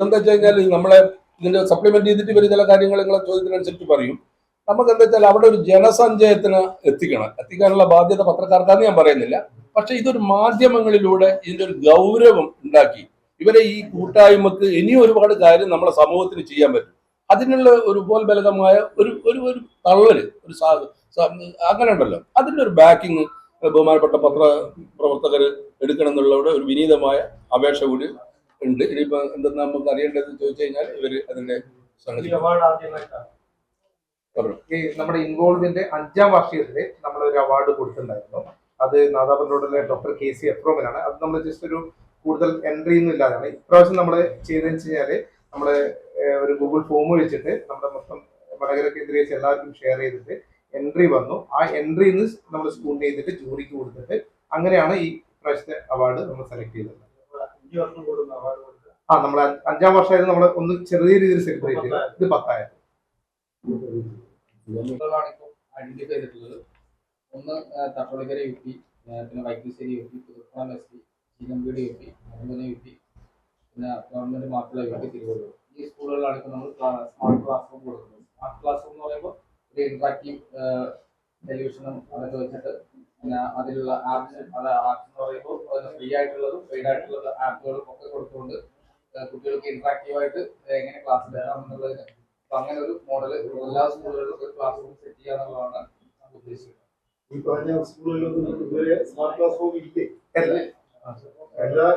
എന്താ വെച്ച് കഴിഞ്ഞാൽ നമ്മളെ ഇതിന്റെ സപ്ലിമെന്റ് ചെയ്തിട്ട് ഇവർ ചില കാര്യങ്ങൾ നിങ്ങളെ ചോദ്യത്തിനനുസരിച്ച് പറയും. നമുക്ക് എന്താ വെച്ചാൽ അവിടെ ഒരു ജനസഞ്ചയത്തിന് എത്തിക്കാനുള്ള ബാധ്യത പത്രക്കാർക്കാന്ന് ഞാൻ പറയുന്നില്ല. പക്ഷെ ഇതൊരു മാധ്യമങ്ങളിലൂടെ ഇതിന്റെ ഒരു ഗൗരവം ഉണ്ടാക്കി ഇവരെ ഈ കൂട്ടായ്മക്ക് ഇനിയും ഒരുപാട് കാര്യം നമ്മളെ സമൂഹത്തിന് ചെയ്യാൻ പറ്റും. അതിനുള്ള ഒരു ഉപോത്ബലകമായ ഒരു ഒരു ഒരു തള്ളല് അങ്ങനെ ഉണ്ടല്ലോ, അതിന്റെ ഒരു ബാക്കിങ് ബഹുമാനപ്പെട്ട പത്രപ്രവർത്തകർ എടുക്കണം എന്നുള്ള ഒരു വിനീതമായ അപേക്ഷ കൂടി ഉണ്ട്. ഇനിയിപ്പോ എന്തെന്ന് നമുക്ക് അറിയേണ്ടതെന്ന് ചോദിച്ചു കഴിഞ്ഞാൽ ഇവര് അതിന്റെ സംഗതി നമ്മുടെ ഇൻവോൾവിന്റെ 5ാം വാർഷികത്തില് നമ്മൾ ഒരു അവാർഡ് കൊടുത്തിട്ടുണ്ടായിരുന്നു. അത് നാദാപുരം റോഡിലെ ഡോക്ടർ KC എഫ്രോമിനാണ്. അത് നമ്മൾ ജസ്റ്റ് ഒരു കൂടുതൽ എൻട്രി ഒന്നും ഇല്ലാതാണ്. ഇപ്രാവശ്യം നമ്മൾ ചെയ്തതെന്ന് വെച്ച് കഴിഞ്ഞാല് നമ്മള് ഒരു ഗൂഗിൾ ഫോം വെച്ചിട്ട് നമ്മുടെ മൊത്തം വടകര കേന്ദ്രീകരിച്ച് എല്ലാവർക്കും ഷെയർ ചെയ്തിട്ട് എൻട്രി വന്നു. ആ എൻട്രിന്ന് നമ്മൾ സ്കൂൾ ചെയ്തിട്ട് ജൂറിക്ക് കൊടുത്തിട്ട് അങ്ങനെയാണ് ഈ പ്രാവശ്യത്തെ അവാർഡ് നമ്മൾ സെലക്ട് ചെയ്തത്. നമ്മൾ 5ാം വർഷമായിരുന്നു നമ്മൾ ഒന്ന് ചെറിയ രീതിയിൽ സെലിബ്രേറ്റ് ചെയ്തത്. ഇത് 10,000 ഐഡന്റിഫൈ ചെയ്തിട്ടുള്ളത്. ഒന്ന് തട്ടോളിക്കര UP, പിന്നെ വൈക്കിശ്ശേരി UP, പുതുപ്പണം ST, ചീലമ്പീട് UP, അതുപോലെ UP, പിന്നെ ഗവൺമെന്റ് മാപ്പിള UP തിരുവള്ളൂർ. ഈ സ്കൂളുകളിലാണ് ഇപ്പോൾ നമ്മൾ സ്മാർട്ട് ക്ലാസ് റൂം കൊടുക്കുന്നത്. സ്മാർട്ട് ക്ലാസ് റൂം എന്ന് പറയുമ്പോൾ ഒരു ഇന്ററാക്റ്റീവ് ടെലിവിഷനും അതൊക്കെ വെച്ചിട്ട് പിന്നെ അതിലുള്ള ആപ്സ് എന്ന് പറയുമ്പോൾ അതിന് ഫ്രീ ആയിട്ടുള്ളതും പെയ്ഡ് ആയിട്ടുള്ള ആപ്പുകളും ഒക്കെ കൊടുത്തുകൊണ്ട് കുട്ടികൾക്ക് ഇന്ററാക്റ്റീവായിട്ട് എങ്ങനെ ക്ലാസ് എടുക്കാം എന്നുള്ളതിന് അങ്ങനെ ഒരു മോഡൽ എല്ലാ സ്കൂളുകളിലും ഒരു ക്ലാസ് റൂം സെറ്റ് ചെയ്യുക എന്നുള്ളതാണ് ഉദ്ദേശിക്കുന്നത്. ഈ പറഞ്ഞ സ്കൂളുകളിലൊന്നും ഇതുവരെ സ്മാർട്ട് ക്ലാസ് റൂം ഇല്ലേ? എല്ലാ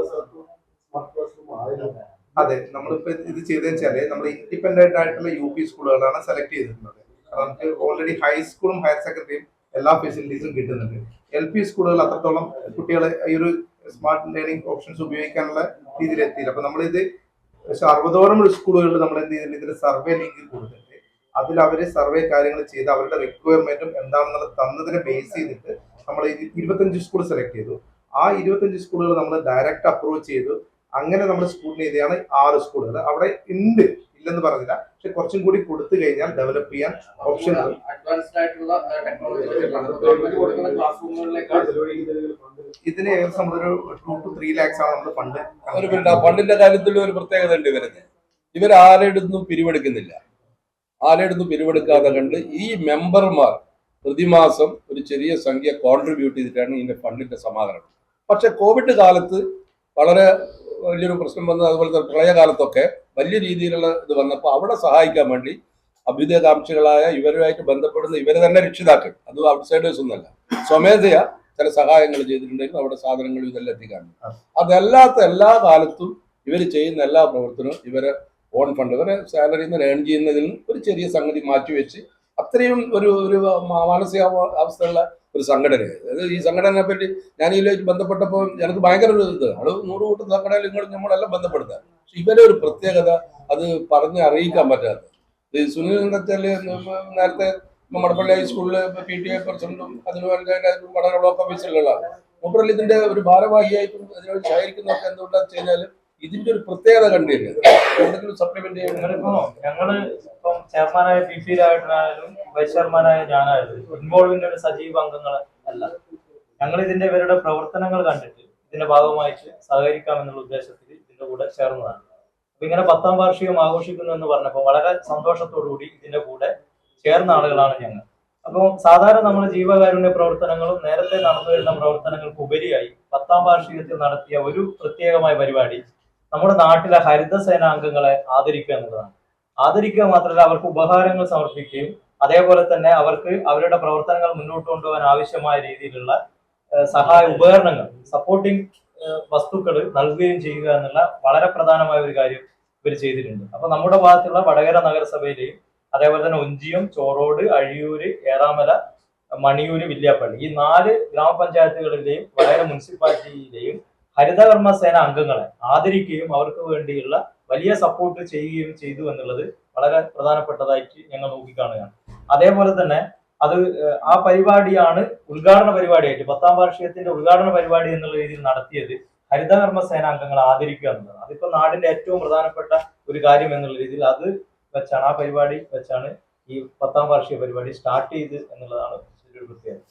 സ്ഥലത്തും സ്മാർട്ട് ക്ലാസ് റൂം ആയില്ല. അതെ, നമ്മളിപ്പോ ഇത് ചെയ്തതെന്ന് വെച്ചാല് നമ്മൾ ഇൻഡിപെൻഡന്റ് ആയിട്ടുള്ള UP സ്കൂളുകളാണ് സെലക്ട് ചെയ്തിട്ടുള്ളത്. നമുക്ക് ഓൾറെഡി ഹൈസ്കൂളും ഹയർ സെക്കൻഡറിയും എല്ലാ ഫെസിലിറ്റീസും കിട്ടുന്നുണ്ട്. LP സ്കൂളുകൾ അത്രത്തോളം കുട്ടികളെ ഈ ഒരു സ്മാർട്ട് ലേണിംഗ് ഓപ്ഷൻസ് ഉപയോഗിക്കാനുള്ള രീതിയിൽ എത്തിയില്ല. അപ്പൊ നമ്മളിത് 60ഓളം സ്കൂളുകളിൽ നമ്മൾ എന്ത് ചെയ്തിട്ടുണ്ട്, ഇതിന് സർവേ ലിങ്ക് കൊടുത്തിട്ട് അതിൽ അവര് സർവേ കാര്യങ്ങൾ ചെയ്ത് അവരുടെ റിക്വയർമെന്റും എന്താണെന്നുള്ളത് തന്നതിനെ ബേസ് ചെയ്തിട്ട് നമ്മൾ 25 സ്കൂൾ സെലക്ട് ചെയ്തു. ആ 25 സ്കൂളുകൾ നമ്മൾ ഡയറക്റ്റ് അപ്രോച്ച് ചെയ്തു. അങ്ങനെ നമ്മൾ സ്കൂളിന് ചെയ്താണ് 6 സ്കൂളുകൾ. അവിടെ ഉണ്ട്, ഇല്ലെന്ന് പറഞ്ഞില്ല, പക്ഷെ കുറച്ചും കൂടി കൊടുത്തു കഴിഞ്ഞാൽ ഡെവലപ്പ് ചെയ്യാൻ ഓപ്ഷൻ അഡ്വാൻസ്ഡ് ആയിട്ടുള്ള ഇതിന് ഏകദേശം നമ്മളൊരു 2 to 3 lakhs ആണ് നമ്മൾ ഫണ്ട്. ഫണ്ടിന്റെ കാര്യത്തിൽ ഒരു പ്രത്യേകത ഉണ്ട്. ഇവരാരെടുത്തും പിരിവെടുക്കുന്നില്ല. ആരെടുത്തും പിരിവെടുക്കാതെ കണ്ട് ഈ മെമ്പർമാർ പ്രതിമാസം ഒരു ചെറിയ സംഖ്യ കോൺട്രിബ്യൂട്ട് ചെയ്തിട്ടാണ് ഇതിന്റെ ഫണ്ടിന്റെ സമാഹരണം. പക്ഷെ കോവിഡ് കാലത്ത് വളരെ വലിയൊരു പ്രശ്നം വന്നത്, അതുപോലെ പ്രളയകാലത്തൊക്കെ വലിയ രീതിയിലുള്ള ഇത് വന്നപ്പോൾ അവിടെ സഹായിക്കാൻ വേണ്ടി അഭ്യുദയകാംക്ഷികളായ ഇവരുമായിട്ട് ബന്ധപ്പെടുന്ന ഇവരെ തന്നെ രക്ഷിതാക്കൾ, അത് ഔട്ട്സൈഡേഴ്സ് ഒന്നല്ല, സ്വമേധയാ ചില സഹായങ്ങൾ ചെയ്തിട്ടുണ്ടായിരുന്നു. അവിടെ സാധനങ്ങളും ഇതെല്ലാം എത്തിക്കാണ്. അതല്ലാത്ത എല്ലാ കാലത്തും ഇവർ ചെയ്യുന്ന എല്ലാ പ്രവർത്തനവും ഇവരെ ഓൺ ഫണ്ട്, ഇവരെ സാലറിയിൽ നിന്ന് ഏൺ ചെയ്യുന്നതിൽ നിന്ന് ഒരു ചെറിയ സംഗതി മാറ്റിവെച്ച് അത്രയും ഒരു ഒരു മാനസിക അവസ്ഥയുള്ള ഒരു സംഘടനയാണ്. അതായത് ഈ സംഘടനയെ പറ്റി ഞാൻ ഇതിലേക്ക് ബന്ധപ്പെട്ടപ്പോൾ എനിക്ക് ഭയങ്കര ഒരു ഇത്, അത് 100 കൂട്ടം സംഘടനയിൽ നമ്മളെല്ലാം ബന്ധപ്പെടുത്തുക. പക്ഷെ ഇവരെ ഒരു പ്രത്യേകത അത് പറഞ്ഞ് അറിയിക്കാൻ പറ്റാത്ത. ഈ സുനിൽ എന്ന് വെച്ചാൽ നേരത്തെ മടപ്പള്ളി ഹൈസ്കൂളില് PTA പ്രസിഡന്റും അതിന് പഠന ബ്ലോക്ക് ഓഫീസിലുള്ള മൂപ്പറല്ല ഇതിന്റെ ഒരു ഭാരവാഹിയായിട്ടും അതിനോട് സഹകരിക്കുന്നതൊക്കെ എന്തുകൊണ്ടാന്ന് വെച്ച് കഴിഞ്ഞാൽ ഇതിന്റെ ഒരു പ്രത്യേകത കണ്ടിട്ടുണ്ട്. എന്തെങ്കിലും സപ്ലിമെന്റ് ഞങ്ങള് ഇപ്പം ചെയർമാനായ PP രാജനായാലും വൈസ് ചെയർമാനായ ഞാനായാലും ഇൻവോൾവിന്റെ ഒരു സജീവ അംഗങ്ങൾ അല്ല. ഞങ്ങൾ ഇതിന്റെ ഇവരുടെ പ്രവർത്തനങ്ങൾ കണ്ടിട്ട് ഇതിന്റെ ഭാഗമായിട്ട് സഹകരിക്കാമെന്നുള്ള ഉദ്ദേശത്തിൽ ഇതിന്റെ കൂടെ ചേർന്നതാണ്. അപ്പൊ ഇങ്ങനെ 10ാം വാർഷികം ആഘോഷിക്കുന്നു എന്ന് പറഞ്ഞപ്പോൾ വളരെ സന്തോഷത്തോടുകൂടി ഇതിന്റെ കൂടെ ചേർന്ന ആളുകളാണ് ഞങ്ങൾ. അപ്പോൾ സാധാരണ നമ്മൾ ജീവകാരുണ്യ പ്രവർത്തനങ്ങളും നേരത്തെ നടന്നു വരുന്ന പ്രവർത്തനങ്ങൾക്ക് ഉപരിയായി 10ാം വാർഷികത്തിൽ നടത്തിയ ഒരു പ്രത്യേകമായ പരിപാടി നമ്മുടെ നാട്ടിലെ ഹരിതസേന അംഗങ്ങളെ ആദരിക്കുക എന്നുള്ളതാണ്. ആദരിക്കുക മാത്രമല്ല, അവർക്ക് ഉപഹാരങ്ങൾ സമർപ്പിക്കുകയും അതേപോലെ തന്നെ അവർക്ക് അവരുടെ പ്രവർത്തനങ്ങൾ മുന്നോട്ട് കൊണ്ടുപോകാൻ ആവശ്യമായ രീതിയിലുള്ള സഹായ ഉപകരണങ്ങൾ, സപ്പോർട്ടിംഗ് വസ്തുക്കൾ നൽകുകയും ചെയ്യുക എന്നുള്ള വളരെ പ്രധാനമായ ഒരു കാര്യം ഇവർ ചെയ്തിട്ടുണ്ട്. അപ്പൊ നമ്മുടെ ഭാഗത്തുള്ള വടകര നഗരസഭയിലെയും അതേപോലെ തന്നെ ഒഞ്ചിയം, ചോറോട്, അഴിയൂര്, ഏറാമല, മണിയൂര്, വില്യാപ്പള്ളി ഈ 4 ഗ്രാമപഞ്ചായത്തുകളിലെയും വടകര മുനിസിപ്പാലിറ്റിയിലെയും ഹരിതകർമ്മ സേന അംഗങ്ങളെ ആദരിക്കുകയും അവർക്ക് വേണ്ടിയുള്ള വലിയ സപ്പോർട്ട് ചെയ്യുകയും ചെയ്തു എന്നുള്ളത് വളരെ പ്രധാനപ്പെട്ടതായിട്ട് ഞങ്ങൾ നോക്കിക്കാണുകയാണ്. അതേപോലെ തന്നെ അത് ആ പരിപാടിയാണ് ഉദ്ഘാടന പരിപാടിയായിട്ട് 10ാം വാർഷികത്തിന്റെ ഉദ്ഘാടന പരിപാടി എന്നുള്ള രീതിയിൽ നടത്തിയത് ഹരിതകർമ്മ സേന അംഗങ്ങളെ ആദരിക്കുക എന്നുള്ളതാണ്. അതിപ്പോ നാടിന്റെ ഏറ്റവും പ്രധാനപ്പെട്ട ഒരു കാര്യം എന്നുള്ള രീതിയിൽ അത് വെച്ചാണ്, ആ പരിപാടി വെച്ചാണ് ഈ 10ാം വാർഷിക പരിപാടി സ്റ്റാർട്ട് ചെയ്ത് എന്നുള്ളതാണ് ഒരു പ്രത്യേകത.